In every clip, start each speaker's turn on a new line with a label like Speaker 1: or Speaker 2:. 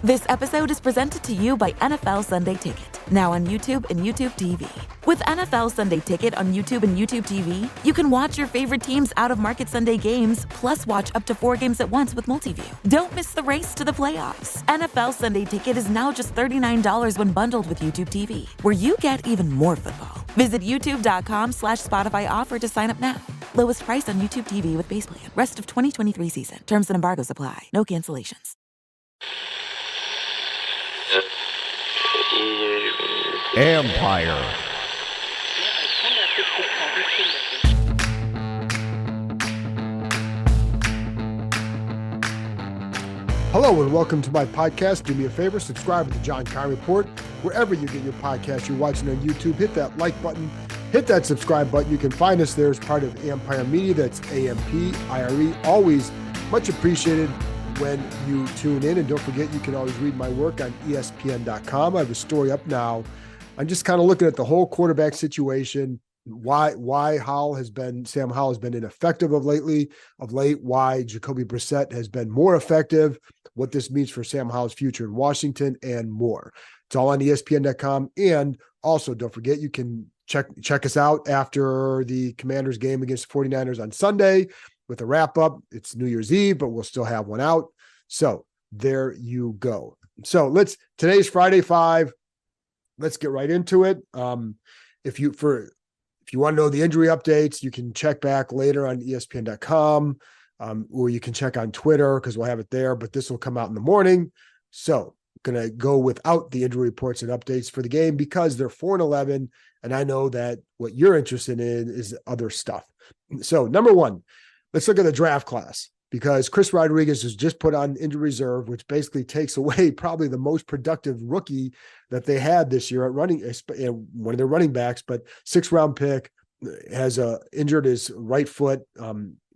Speaker 1: This episode is presented to you by NFL Sunday Ticket, now on YouTube and YouTube TV. With NFL Sunday Ticket on YouTube and YouTube TV, you can watch your favorite teams' out-of-market Sunday games, plus watch up to 4 games at once with Multiview. Don't miss the race to the playoffs. NFL Sunday Ticket is now just $39 when bundled with YouTube TV, where you get even more football. Visit youtube.com/Spotify offer to sign up now. Lowest price on YouTube TV with base plan. Rest of 2023 season. Terms and embargoes apply. No cancellations.
Speaker 2: Empire.
Speaker 3: Hello and welcome to my podcast. Do me a favor, subscribe to the John Keim Report. Wherever you get your podcast, you're watching on YouTube, hit that like button, hit that subscribe button. You can find us there as part of Empire Media. That's AMPIRE. Always much appreciated when you tune in. And don't forget, you can always read my work on ESPN.com. I have a story up now. I'm just kind of looking at the whole quarterback situation, why Sam Howell has been ineffective of late, why Jacoby Brissett has been more effective, what this means for Sam Howell's future in Washington, and more. It's all on ESPN.com. And also, don't forget, you can check us out after the Commanders game against the 49ers on Sunday with a wrap-up. It's New Year's Eve, but we'll still have one out. So there you go. So today's Friday 5. Let's get right into it. If you want to know the injury updates, you can check back later on ESPN.com, or you can check on Twitter because we'll have it there, but this will come out in the morning. So I'm going to go without the injury reports and updates for the game because they're 4-11, and I know that what you're interested in is other stuff. So number one, let's look at the draft class, because Chris Rodriguez was just put on injury reserve, which basically takes away probably the most productive rookie that they had this year at running, one of their running backs, but 6th-round pick, has injured his right foot,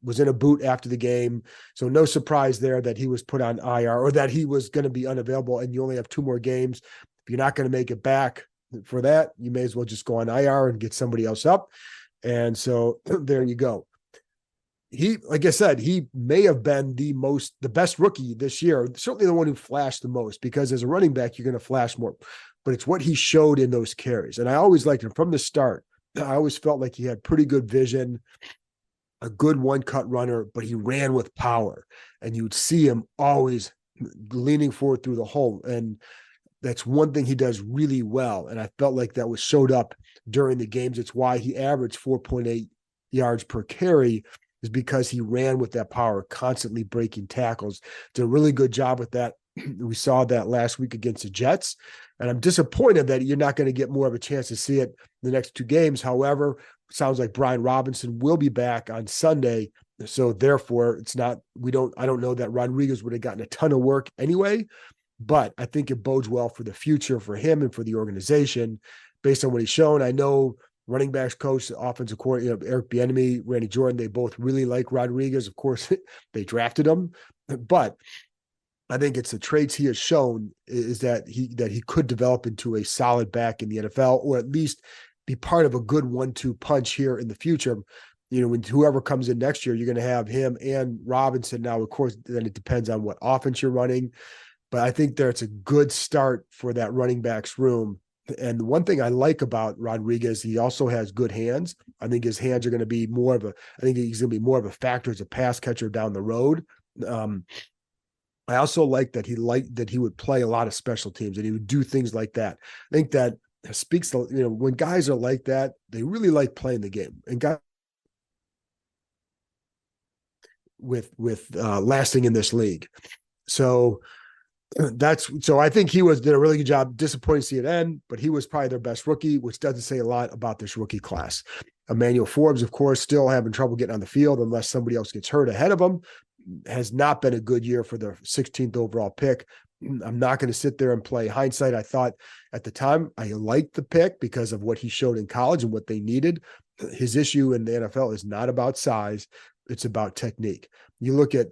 Speaker 3: was in a boot after the game. So no surprise there that he was put on IR, or that he was going to be unavailable, and you only have 2 more games. If you're not going to make it back for that, you may as well just go on IR and get somebody else up. And so there you go. He, like I said, he may have been the best rookie this year, certainly the one who flashed the most, because as a running back, you're going to flash more, but it's what he showed in those carries. And I always liked him from the start. I always felt like he had pretty good vision, a good one-cut runner, but he ran with power, and you would see him always leaning forward through the hole. And that's one thing he does really well. And I felt like that was showed up during the games. It's why he averaged 4.8 yards per carry, is because he ran with that power, constantly breaking tackles. Did a really good job with that. We saw that last week against the Jets. And I'm disappointed that you're not going to get more of a chance to see it in the next 2 games. However, it sounds like Brian Robinson will be back on Sunday. So therefore, I don't know that Rodriguez would have gotten a ton of work anyway, but I think it bodes well for the future for him and for the organization based on what he's shown. I know running backs coach, offensive coordinator, Eric Bieniemy, Randy Jordan, they both really like Rodriguez. Of course, they drafted him, but I think it's the traits he has shown is that he could develop into a solid back in the NFL, or at least be part of a good 1-2 punch here in the future. You know, when whoever comes in next year, you're going to have him and Robinson. Now, of course, then it depends on what offense you're running, but I think it's a good start for that running backs room. And the one thing I like about Rodriguez, he also has good hands. I think his hands are going to be he's going to be more of a factor as a pass catcher down the road. I also like that he would play a lot of special teams and he would do things like that. I think that speaks to, when guys are like that, they really like playing the game, and guys with lasting in this league. So I think he did a really good job. Disappointing to see it end, but he was probably their best rookie, which doesn't say a lot about this rookie class. Emmanuel Forbes, of course, still having trouble getting on the field unless somebody else gets hurt ahead of him. Has not been a good year for the 16th overall pick. I'm not going to sit there and play hindsight. I thought at the time I liked the pick because of what he showed in college and what they needed. His issue in the NFL is not about size. It's about technique. You look at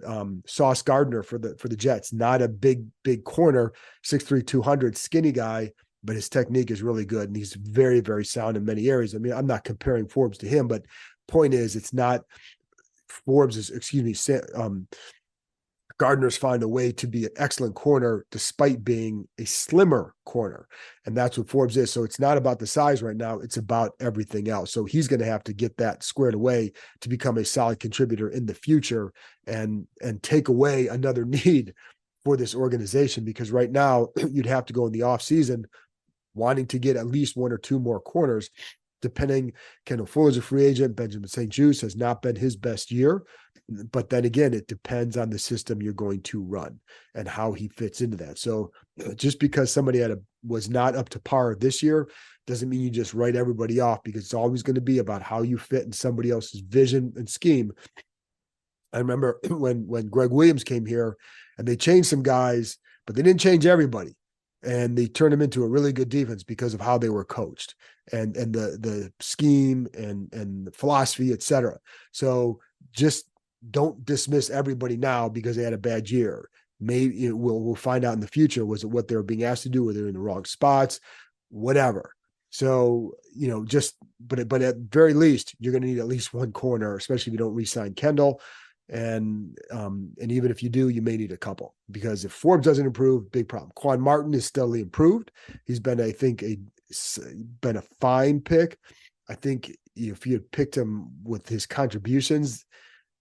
Speaker 3: Sauce Gardner for the Jets, not a big corner, 6'3", 200, skinny guy, but his technique is really good. And he's very, very sound in many areas. I mean, I'm not comparing Forbes to him, but point is, it's not Forbes is, Gardner's found a way to be an excellent corner despite being a slimmer corner. And that's what Forbes is. So it's not about the size right now. It's about everything else. So he's going to have to get that squared away to become a solid contributor in the future and take away another need for this organization, because right now you'd have to go in the offseason wanting to get at least one or two more corners, depending. Kendall Fuller's a free agent. Benjamin St-Juste has not been his best year. But then again, it depends on the system you're going to run and how he fits into that. So just because somebody was not up to par this year doesn't mean you just write everybody off, because it's always going to be about how you fit in somebody else's vision and scheme. I remember when Greg Williams came here and they changed some guys, but they didn't change everybody. And they turned them into a really good defense because of how they were coached and the scheme and the philosophy, et cetera. So just don't dismiss everybody now because they had a bad year. Maybe we'll find out in the future. Was it what they were being asked to do? Were they in the wrong spots? Whatever. So, but at very least, you're going to need at least one corner, especially if you don't re-sign Kendall. And even if you do, you may need a couple, because if Forbes doesn't improve, big problem. Quan Martin is steadily improved. He's been, I think, been a fine pick. I think if you had picked him with his contributions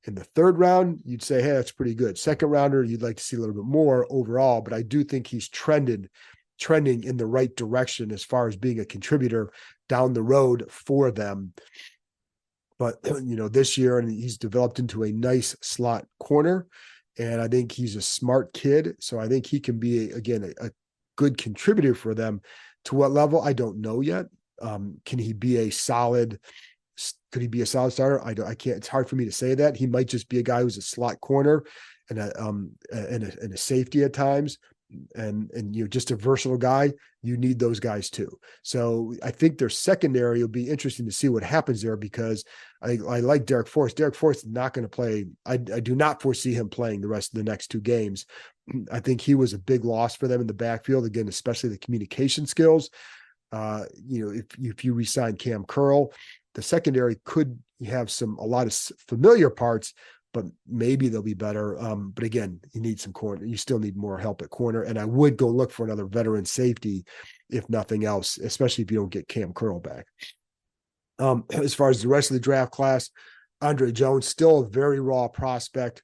Speaker 3: in the third round, you'd say, hey, that's pretty good. Second rounder, you'd like to see a little bit more overall, but I do think he's trending in the right direction as far as being a contributor down the road for them. But, this year, and he's developed into a nice slot corner, and I think he's a smart kid. So I think he can be, a good contributor for them. To what level? I don't know yet. Can he be a solid? Could he be a solid starter? I can't. It's hard for me to say that. He might just be a guy who's a slot corner and a safety at times. And you're just a versatile guy. You need those guys too. So I think their secondary will be interesting to see what happens there, because I like Derek Forrest. Derek Forrest is not going to play. I do not foresee him playing the rest of the next two games. I think he was a big loss for them in the backfield, again, especially the communication skills. If you re-sign Cam Curl, the secondary could have a lot of familiar parts, but maybe they'll be better. But again, you need some corner. You still need more help at corner. And I would go look for another veteran safety, if nothing else, especially if you don't get Cam Curl back. As far as the rest of the draft class, Andre Jones, still a very raw prospect.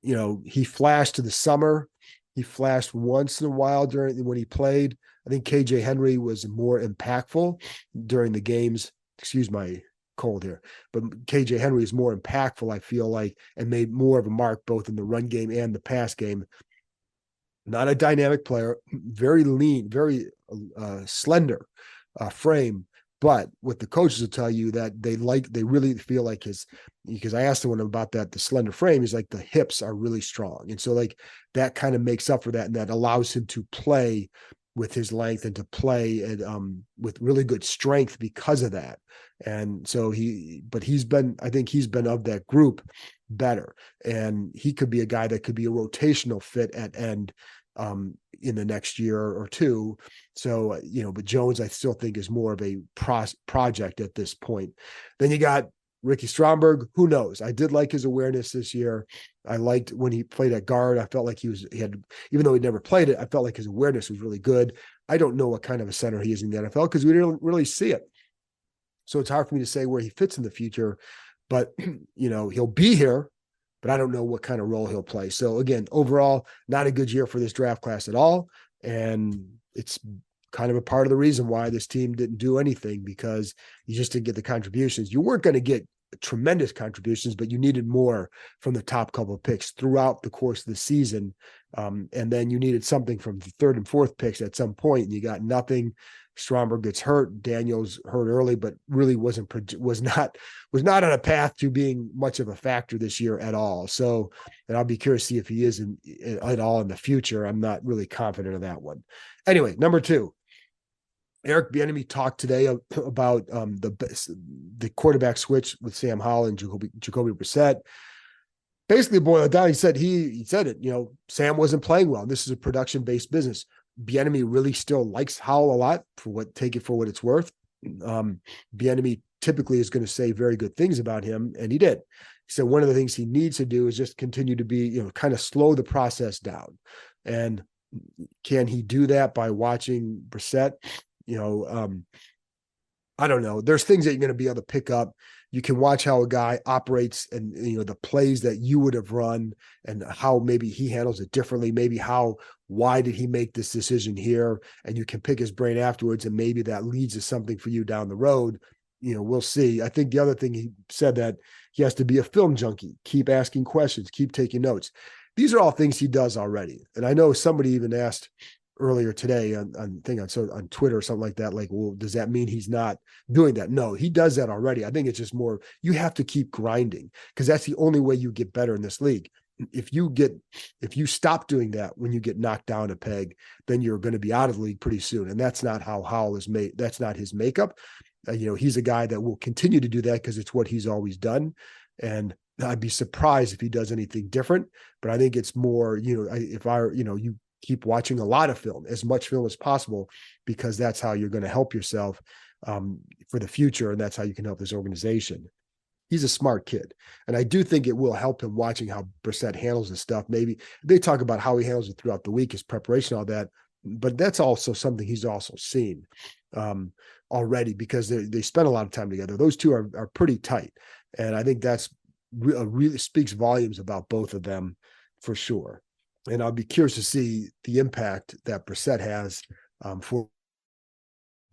Speaker 3: He flashed to the summer. He flashed once in a while when he played. I think KJ Henry was more impactful during the games. Excuse my cold here, but KJ Henry is more impactful, I feel like, and made more of a mark both in the run game and the pass game. Not a dynamic player, very lean, very slender frame, but what the coaches will tell you that they really feel like because I asked him about that, the slender frame is like the hips are really strong. And so like that kind of makes up for that. And that allows him to play with his length and to play with really good strength because of that. And so he's been of that group better. And he could be a guy that could be a rotational fit at end in the next year or two. So, but Jones, I still think is more of a project at this point. Then you got Ricky Stromberg. Who knows? I did like his awareness this year. I liked when he played at guard. I felt like he had, even though he'd never played it, I felt like his awareness was really good. I don't know what kind of a center he is in the NFL because we didn't really see it. So it's hard for me to say where he fits in the future, but he'll be here, but I don't know what kind of role he'll play. So again, overall, not a good year for this draft class at all. And it's kind of a part of the reason why this team didn't do anything, because you just didn't get the contributions. You weren't going to get tremendous contributions, but you needed more from the top couple of picks throughout the course of the season. And then you needed something from the third and fourth picks at some point, and you got nothing. Stromberg gets hurt. Daniels hurt early, but really was not on a path to being much of a factor this year at all. So, and I'll be curious to see if he is at all in the future. I'm not really confident of that one. Anyway, number 2, Eric Bieniemy talked today about the quarterback switch with Sam Howell and Jacoby Brissett. Basically, boiled it down. He said it. Sam wasn't playing well. This is a production-based business. Bieniemy really still likes Howell a lot. Take it for what it's worth. Bieniemy typically is going to say very good things about him, and he did. He said one of the things he needs to do is just continue to be, kind of slow the process down. And can he do that by watching Brissett? I don't know. There's things that you're going to be able to pick up. You can watch how a guy operates and, the plays that you would have run and how maybe he handles it differently. Maybe why did he make this decision here? And you can pick his brain afterwards, and maybe that leads to something for you down the road. We'll see. I think the other thing he said that he has to be a film junkie, keep asking questions, keep taking notes. These are all things he does already. And I know somebody even asked earlier today on Twitter or something like that, like, well, does that mean he's not doing that? No, he does that already. I think it's just more, you have to keep grinding, because that's the only way you get better in this league. If you stop doing that when you get knocked down a peg, then you're going to be out of the league pretty soon. And that's not how Howell is made. That's not his makeup. He's a guy that will continue to do that because it's what he's always done. And I'd be surprised if he does anything different, but I think it's more, you keep watching a lot of film, as much film as possible, because that's how you're going to help yourself for the future. And that's how you can help this organization. He's a smart kid. And I do think it will help him watching how Brissett handles this stuff. Maybe they talk about how he handles it throughout the week, his preparation, all that, but that's also something he's also seen already, because they spend a lot of time together. Those two are pretty tight. And I think that's really speaks volumes about both of them for sure. And I'll be curious to see the impact that Brissett has for.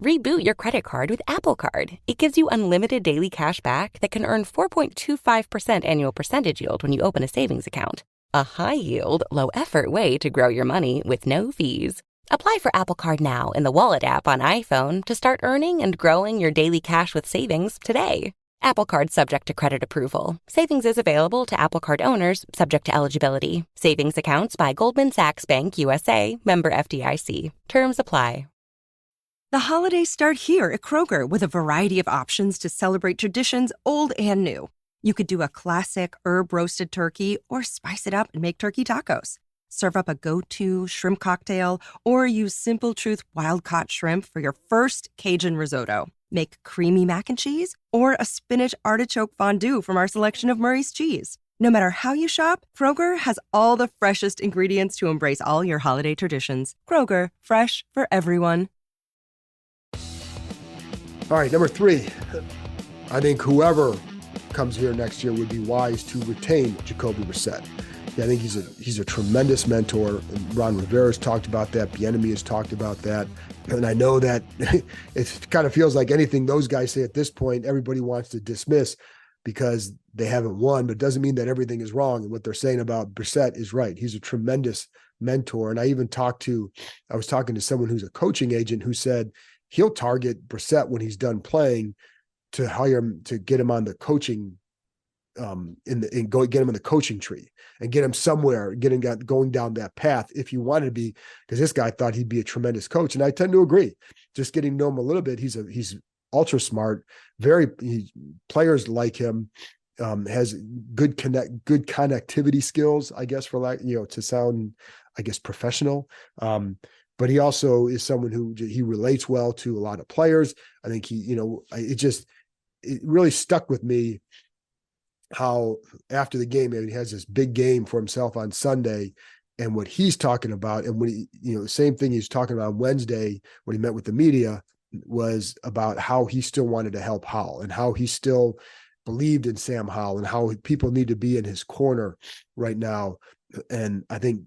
Speaker 4: Reboot your credit card with Apple Card. It gives you unlimited daily cash back that can earn 4.25% annual percentage yield when you open a savings account. A high-yield, low-effort way to grow your money with no fees. Apply for Apple Card now in the Wallet app on iPhone to start earning and growing your daily cash with savings today. Apple Card subject to credit approval. Savings is available to Apple Card owners subject to eligibility. Savings accounts by Goldman Sachs Bank USA, member FDIC. Terms apply.
Speaker 5: The holidays start here at Kroger with a variety of options to celebrate traditions old and new. You could do a classic herb-roasted turkey or spice it up and make turkey tacos. Serve up a go-to shrimp cocktail or use Simple Truth wild-caught shrimp for your first Cajun risotto. Make creamy mac and cheese or a spinach artichoke fondue from our selection of Murray's cheese. No matter how you shop, Kroger has all the freshest ingredients to embrace all your holiday traditions. Kroger, fresh for everyone.
Speaker 3: All right, number 3. I think whoever comes here next year would be wise to retain Jacoby Brissett. Yeah, I think he's a tremendous mentor. And Ron Rivera's talked about that. Bieniemy has talked about that. And I know that it kind of feels like anything those guys say at this point, everybody wants to dismiss because they haven't won, but it doesn't mean that everything is wrong. And what they're saying about Brissett is right. He's a tremendous mentor. And I was talking to someone who's a coaching agent who said he'll target Brissett when he's done playing to hire him, to get him on the coaching get him in the coaching tree and get him somewhere, going down that path if you wanted to be, because this guy thought he'd be a tremendous coach. And I tend to agree. Just getting to know him a little bit, he's ultra smart, players like him, has good connectivity skills, I guess, to sound, I guess, professional. But he also is someone who he relates well to a lot of players. I think it really stuck with me how after the game, he has this big game for himself on Sunday, and what he's talking about, and when the same thing he's talking about on Wednesday when he met with the media, was about how he still wanted to help Howell and how he still believed in Sam Howell and how people need to be in his corner right now. And I think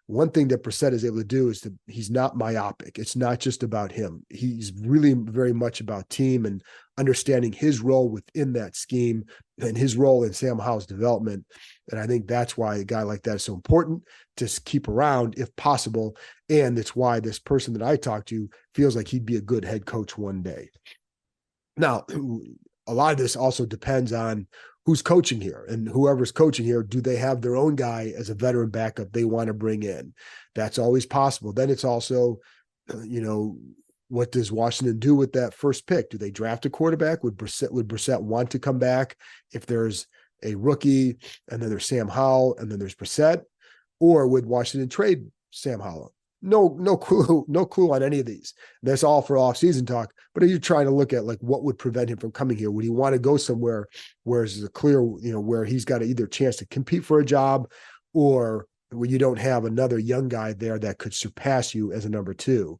Speaker 3: one thing that Brissett is able to do is he's not myopic. It's not just about him. He's really very much about team and understanding his role within that scheme and his role in Sam Howell's development. And I think that's why a guy like that is so important to keep around if possible. And it's why this person that I talked to feels like he'd be a good head coach one day. Now, a lot of this also depends on who's coaching here, and whoever's coaching here, do they have their own guy as a veteran backup they want to bring in? That's always possible. Then it's also, what does Washington do with that first pick? Do they draft a quarterback? Would Brissett want to come back if there's a rookie and then there's Sam Howell and then there's Brissett? Or would Washington trade Sam Howell no clue on any of these. That's all for off-season talk. But are you trying to look at like what would prevent him from coming here? Would he want to go somewhere where there's a clear, where he's got either chance to compete for a job, or where you don't have another young guy there that could surpass you as a number two?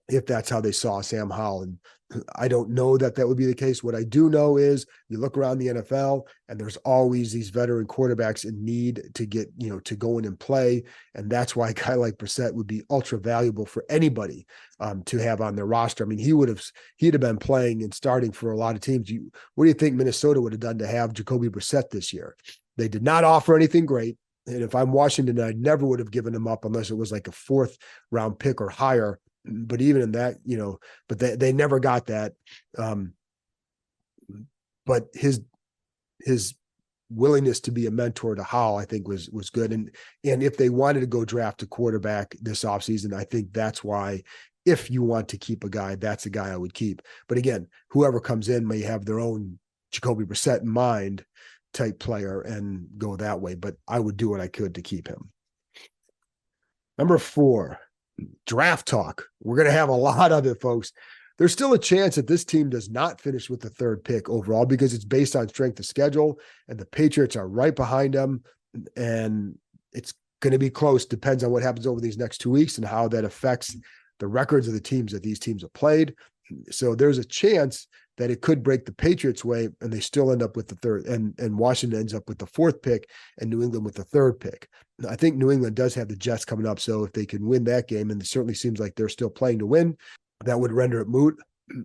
Speaker 3: If that's how they saw Sam Howell. And I don't know that would be the case. What I do know is you look around the NFL and there's always these veteran quarterbacks in need to get, to go in and play. And that's why a guy like Brissett would be ultra valuable for anybody to have on their roster. I mean, he'd have been playing and starting for a lot of teams. What do you think Minnesota would have done to have Jacoby Brissett this year? They did not offer anything great. And if I'm Washington, I never would have given him up unless it was like a 4th round pick or higher. But even in that, but they never got that. But his willingness to be a mentor to Howell, I think was good. And if they wanted to go draft a quarterback this offseason, I think that's why, if you want to keep a guy, that's a guy I would keep. But again, whoever comes in may have their own Jacoby Brissett in mind type player and go that way. But I would do what I could to keep him. Number 4. Draft talk. We're going to have a lot of it, folks. There's still a chance that this team does not finish with the 3rd pick overall because it's based on strength of schedule, and the Patriots are right behind them, and it's going to be close. Depends on what happens over these next 2 weeks and how that affects the records of the teams that these teams have played. So there's a chance that it could break the Patriots' way and they still end up with the 3rd, and Washington ends up with the 4th pick and New England with the 3rd pick. I think New England does have the Jets coming up. So if they can win that game, and it certainly seems like they're still playing to win, that would render it moot.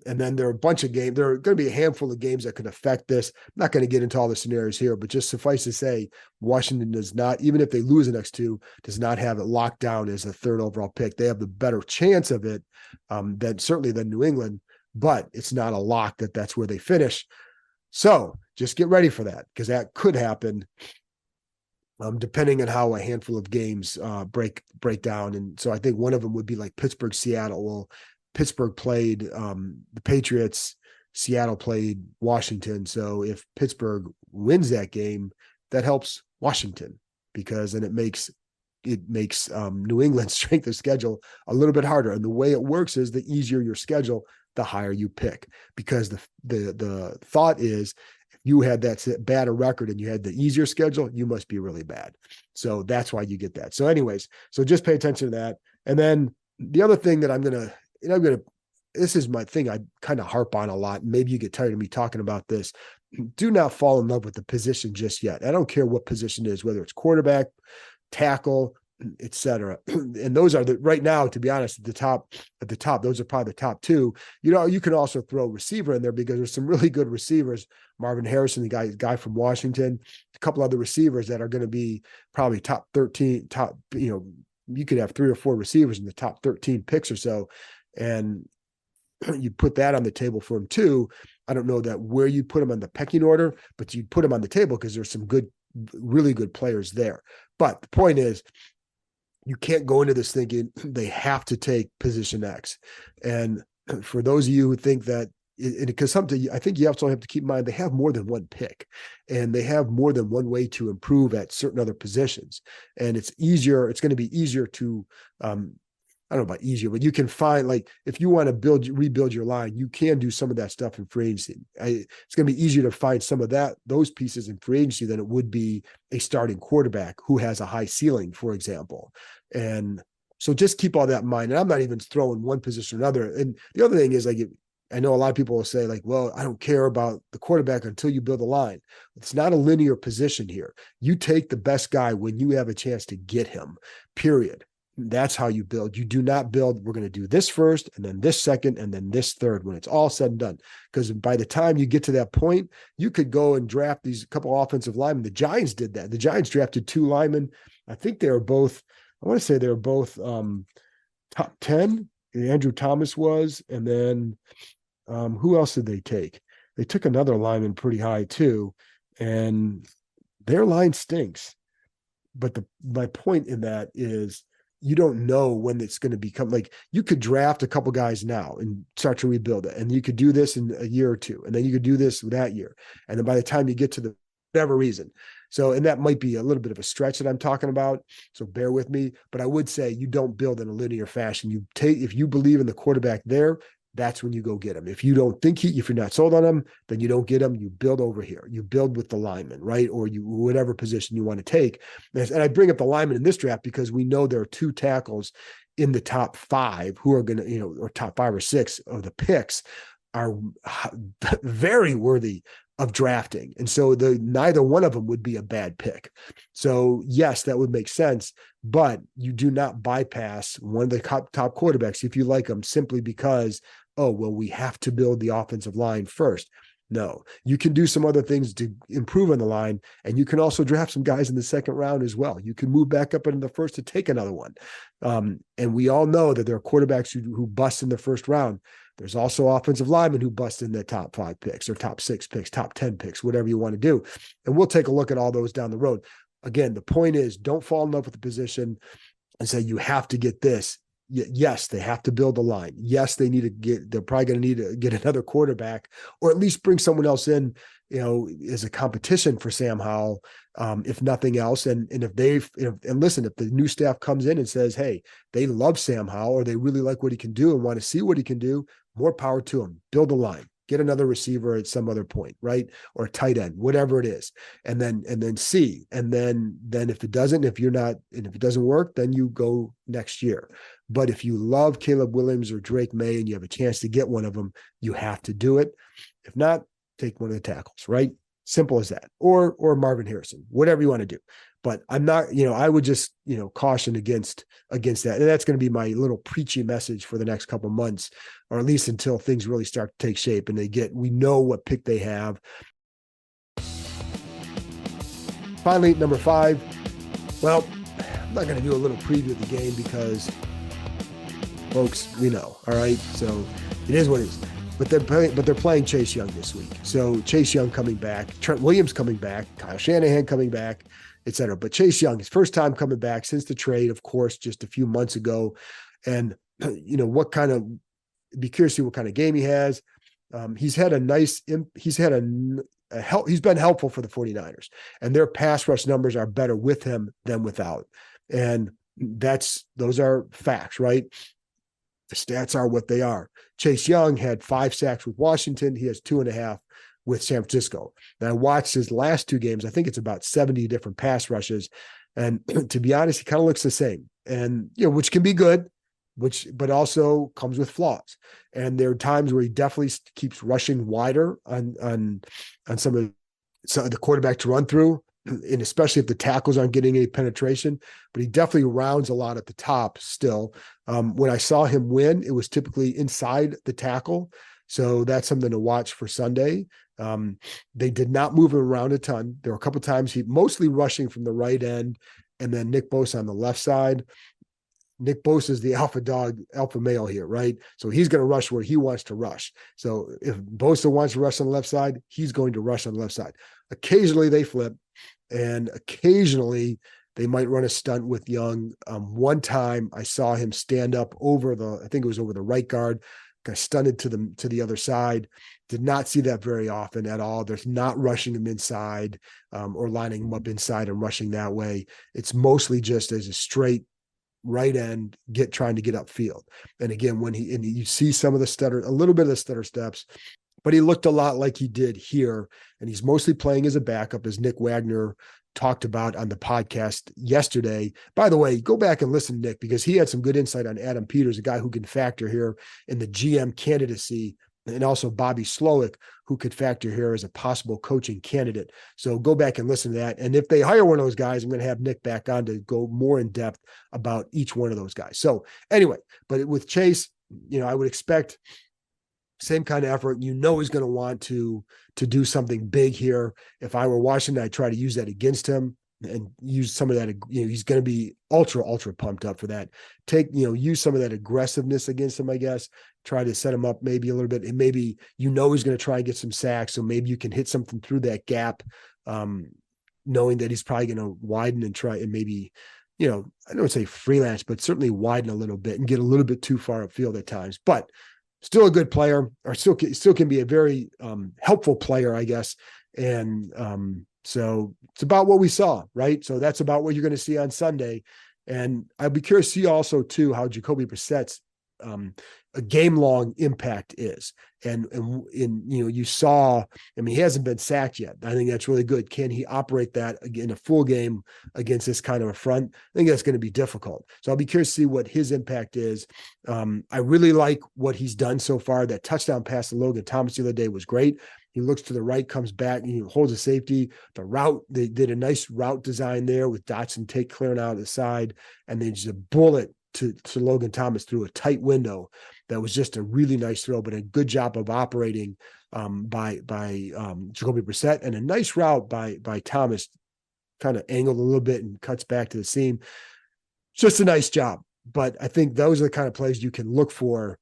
Speaker 3: And then there are a bunch of games. There are going to be a handful of games that could affect this. I'm not going to get into all the scenarios here, but just suffice to say, Washington does not, even if they lose the next 2, does not have it locked down as a 3rd overall pick. They have the better chance of it than New England, but it's not a lock that that's where they finish. So just get ready for that, because that could happen depending on how a handful of games break down. And so I think one of them would be like Pittsburgh, Seattle. Well, Pittsburgh played the Patriots, Seattle played Washington. So if Pittsburgh wins that game, that helps Washington, because then it makes New England's strength of schedule a little bit harder. And the way it works is the easier your schedule, the higher you pick, because the thought is, if you had that bad a record and you had the easier schedule, you must be really bad. So that's why you get that. So anyways, so just pay attention to that. And then the other thing that this is my thing I kind of harp on a lot. Maybe you get tired of me talking about this. Do not fall in love with the position just yet. I don't care what position it is, whether it's quarterback, tackle, etc. And those are right now, to be honest, at the top, those are probably the top 2. You can also throw receiver in there because there's some really good receivers. Marvin Harrison, the guy from Washington, a couple other receivers that are going to be probably top 13, you could have 3 or 4 receivers in the top 13 picks or so. And you put that on the table for him too. I don't know that where you put him on the pecking order, but you put him on the table because there's some really good players there. But the point is, you can't go into this thinking they have to take position X. And for those of you who think that, because something I think you also have to keep in mind, they have more than one pick and they have more than one way to improve at certain other positions. And it's going to be easier to, I don't know about easier, but you can find, like, if you want to rebuild your line, you can do some of that stuff in free agency. It's going to be easier to find some of those pieces in free agency than it would be a starting quarterback who has a high ceiling, for example. And so just keep all that in mind. And I'm not even throwing one position or another. And the other thing is, like, I know a lot of people will say, like, well, I don't care about the quarterback until you build a line. It's not a linear position here. You take the best guy when you have a chance to get him, period. That's how you build. You do not build, we're going to do this first and then this second and then this third when it's all said and done. Because by the time you get to that point, you could go and draft these couple offensive linemen. The Giants did that. The Giants drafted 2 linemen. I think they were both, I want to say they were both top 10. Andrew Thomas was. And then who else did they take? They took another lineman pretty high too. And their line stinks. But my point in that is, you don't know when it's going to become, like, you could draft a couple guys now and start to rebuild it. And you could do this in a year or 2. And then you could do this that year. And then by the time you get to the whatever reason, So, and that might be a little bit of a stretch that I'm talking about. So bear with me, but I would say you don't build in a linear fashion. If you believe in the quarterback there, that's when you go get him. If you don't think if you're not sold on him, then you don't get him. You build over here. You build with the lineman, right? Or whatever position you want to take. And I bring up the lineman in this draft because we know there are 2 tackles in the top 5 who are going to, or top 5 or 6 of the picks are very worthy of drafting. And so neither one of them would be a bad pick. So yes, that would make sense, but you do not bypass one of the top quarterbacks if you like them simply because, oh, well, we have to build the offensive line first. No, you can do some other things to improve on the line, and you can also draft some guys in the second round as well. You can move back up into the first to take another one. And we all know that there are quarterbacks who bust in the first round. There's also offensive linemen who bust in the top 5 picks or top 6 picks, top 10 picks, whatever you want to do. And we'll take a look at all those down the road. Again, the point is, don't fall in love with the position and say you have to get this. Yes, they have to build a line. Yes, they're probably going to need to get another quarterback, or at least bring someone else in, as a competition for Sam Howell, if nothing else. And listen, if the new staff comes in and says, hey, they love Sam Howell, or they really like what he can do and want to see what he can do, more power to him. Build a line. Get another receiver at some other point, right? Or a tight end, whatever it is. And then see. And then if it doesn't work, then you go next year. But if you love Caleb Williams or Drake May and you have a chance to get one of them, you have to do it. If not, take one of the tackles, right? Simple as that. Or Marvin Harrison, whatever you want to do. But I'm not, I would just, caution against that. And that's going to be my little preachy message for the next couple of months, or at least until things really start to take shape and we know what pick they have. Finally, number 5. Well, I'm not going to do a little preview of the game because, folks, we know, all right? So it is what it is. But they're playing Chase Young this week. So Chase Young coming back, Trent Williams coming back, Kyle Shanahan coming back, et cetera. But Chase Young, his first time coming back since the trade, of course, just a few months ago. And, be curious to see what kind of game he has. He's been helpful for the 49ers, and their pass rush numbers are better with him than without. And those are facts, right? The stats are what they are. Chase Young had 5 sacks with Washington. He has 2.5 with San Francisco. And I watched his last 2 games. I think it's about 70 different pass rushes. And to be honest, he kind of looks the same. And, which can be good, but also comes with flaws. And there are times where he definitely keeps rushing wider on some of the quarterback to run through, and especially if the tackles aren't getting any penetration. But he definitely rounds a lot at the top still. When I saw him win, it was typically inside the tackle. So that's something to watch for Sunday. They did not move him around a ton. There were a couple of times he mostly rushing from the right end, and then Nick Bosa on the left side. Nick Bosa is the alpha male here, right? So he's going to rush where he wants to rush. So if Bosa wants to rush on the left side, he's going to rush on the left side. Occasionally they flip, and occasionally they might run a stunt with Young. One time I saw him stand up over I think it was over the right guard, kind of stunted to the other side. Did not see that very often at all. There's not rushing him inside or lining him up inside and rushing that way. It's mostly just as a straight right end trying to get upfield. And again, you see some of a little bit of the stutter steps, but he looked a lot like he did here. And he's mostly playing as a backup, as Nick Wagner talked about on the podcast yesterday. By the way, go back and listen to Nick, because he had some good insight on Adam Peters, a guy who can factor here in the GM candidacy, and also Bobby Slowick, who could factor here as a possible coaching candidate. So go back and listen to that. And if they hire one of those guys, I'm going to have Nick back on to go more in depth about each one of those guys. So anyway, but with Chase, I would expect same kind of effort. He's going to want to do something big here. If I were Washington, I'd try to use that against him and use some of that. He's going to be ultra pumped up for that. Use some of that aggressiveness against him, I guess. Try to set him up maybe a little bit. And maybe, he's going to try and get some sacks. So maybe you can hit something through that gap, knowing that he's probably going to widen and try and maybe, I don't say freelance, but certainly widen a little bit and get a little bit too far upfield at times. But still a good player, or still can be a very helpful player, I guess. And So it's about what we saw, right? So that's about what you're going to see on Sunday. And I'd be curious to see also too how Jacoby Brissett's a game-long impact is. And you saw, he hasn't been sacked yet. I think that's really good. Can he operate that in a full game against this kind of a front? I think that's going to be difficult. So I'll be curious to see what his impact is. I really like what he's done so far. That touchdown pass to Logan Thomas the other day was great. He looks to the right, comes back, and he holds a safety. The route, they did a nice route design there with Dotson clearing out the side, and then just a bullet to Logan Thomas through a tight window. That was just a really nice throw, but a good job of operating by Jacoby Brissett, and a nice route by Thomas, kind of angled a little bit and cuts back to the seam. Just a nice job. But I think those are the kind of plays you can look for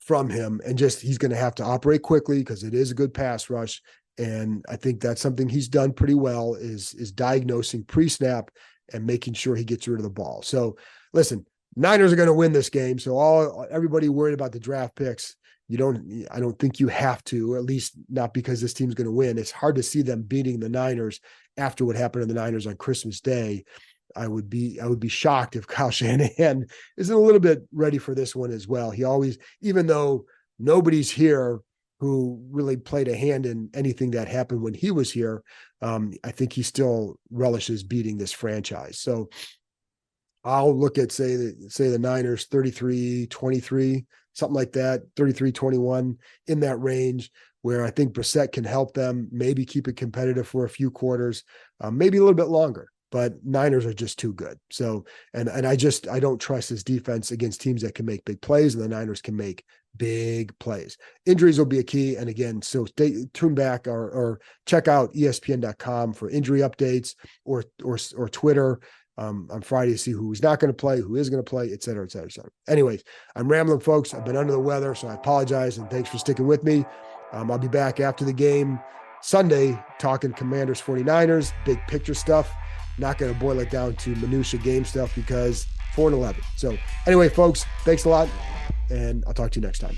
Speaker 3: from him, and just he's going to have to operate quickly because it is a good pass rush. And I think that's something he's done pretty well is diagnosing pre-snap and making sure he gets rid of the ball. So listen, Niners are going to win this game. So everybody worried about the draft picks, I don't think you have to, or at least not because this team's going to win. It's hard to see them beating the Niners after what happened to the Niners on Christmas Day. I would be shocked if Kyle Shanahan isn't a little bit ready for this one as well. He always, even though nobody's here who really played a hand in anything that happened when he was here, I think he still relishes beating this franchise. So I'll look at say the Niners 33-23, something like that, 33-21, in that range, where I think Brissett can help them maybe keep it competitive for a few quarters, maybe a little bit longer. But Niners are just too good. So, and I don't trust this defense against teams that can make big plays, and the Niners can make big plays. Injuries will be a key. And again, so tune back or check out ESPN.com for injury updates or Twitter on Friday to see who's not going to play, who is going to play, et cetera, et cetera, et cetera. Anyways, I'm rambling, folks. I've been under the weather, so I apologize, and thanks for sticking with me. I'll be back after the game Sunday talking Commanders 49ers, big picture stuff. Not going to boil it down to minutia game stuff because 4-11. So anyway, folks, thanks a lot, and I'll talk to you next time.